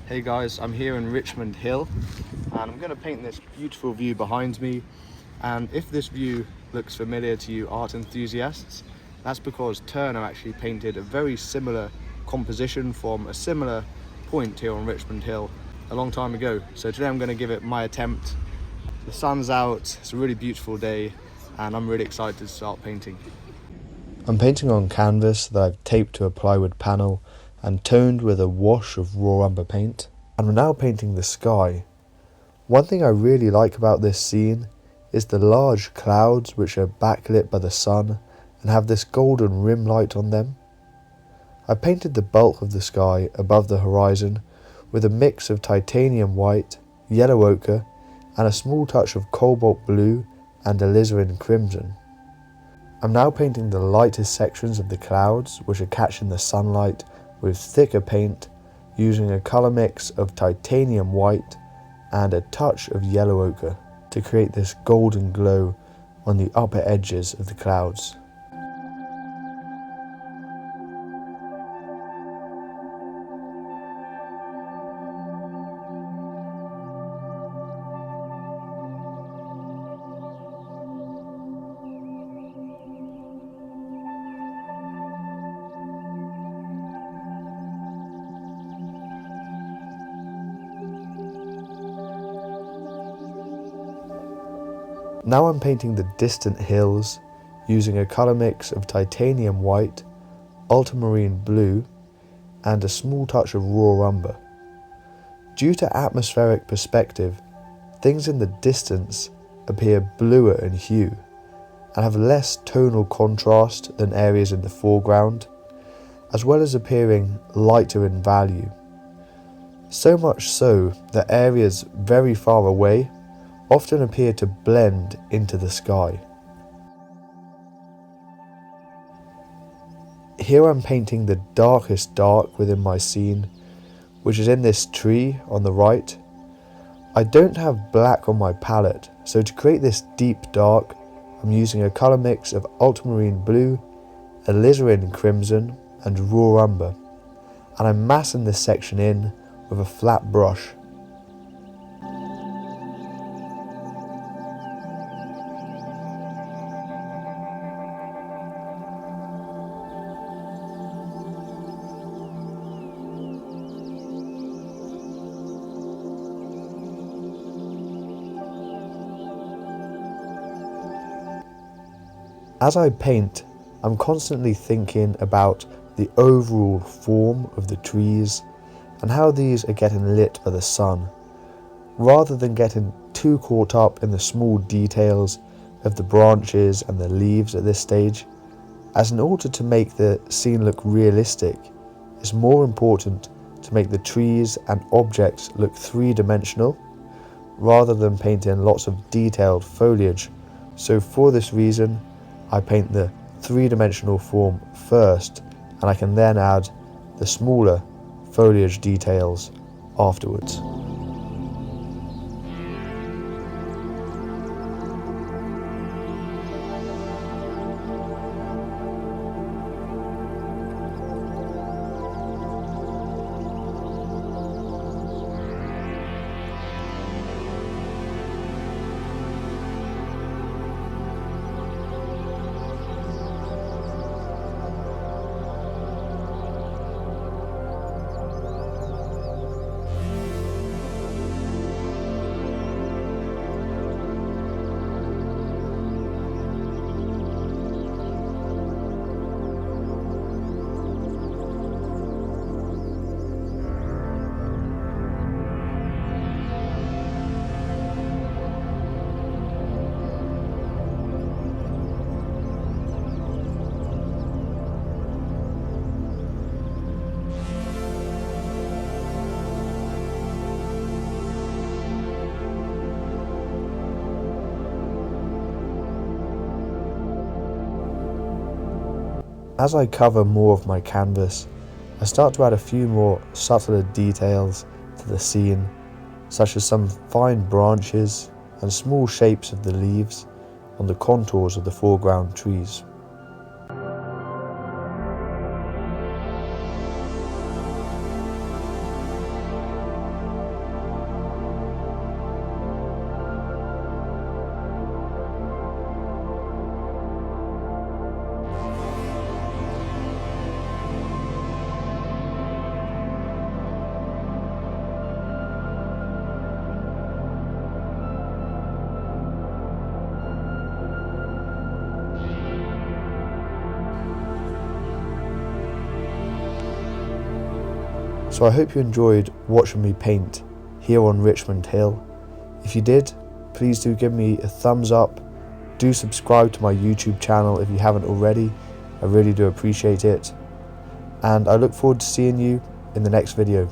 Hey guys, I'm here in Richmond Hill and I'm going to paint this beautiful view behind me. And if this view looks familiar to you art enthusiasts, that's because Turner actually painted a very similar composition from a similar point here on Richmond Hill a long time ago. So today I'm going to give it my attempt. The sun's out, it's a really beautiful day and I'm really excited to start painting. I'm painting on canvas that I've taped to a plywood panel and toned with a wash of raw umber paint. And I'm now painting the sky. One thing I really like about this scene is the large clouds which are backlit by the sun and have this golden rim light on them. I painted the bulk of the sky above the horizon with a mix of titanium white, yellow ochre and a small touch of cobalt blue and alizarin crimson. I'm now painting the lightest sections of the clouds which are catching the sunlight with thicker paint using a colour mix of titanium white and a touch of yellow ochre to create this golden glow on the upper edges of the clouds. Now I'm painting the distant hills using a colour mix of titanium white, ultramarine blue and a small touch of raw umber. Due to atmospheric perspective, things in the distance appear bluer in hue and have less tonal contrast than areas in the foreground, as well as appearing lighter in value. So much so that areas very far away often appear to blend into the sky. Here I'm painting the darkest dark within my scene, which is in this tree on the right. I don't have black on my palette, so to create this deep dark, I'm using a colour mix of ultramarine blue, alizarin crimson and raw umber, and I'm massing this section in with a flat brush. As I paint, I'm constantly thinking about the overall form of the trees and how these are getting lit by the sun, rather than getting too caught up in the small details of the branches and the leaves at this stage, as in order to make the scene look realistic, it's more important to make the trees and objects look three-dimensional, rather than painting lots of detailed foliage. So for this reason, I paint the three-dimensional form first, and I can then add the smaller foliage details afterwards. As I cover more of my canvas, I start to add a few more subtler details to the scene, such as some fine branches and small shapes of the leaves on the contours of the foreground trees. So I hope you enjoyed watching me paint here on Richmond Hill. If you did, please do give me a thumbs up. Do subscribe to my YouTube channel if you haven't already. I really do appreciate it. And I look forward to seeing you in the next video.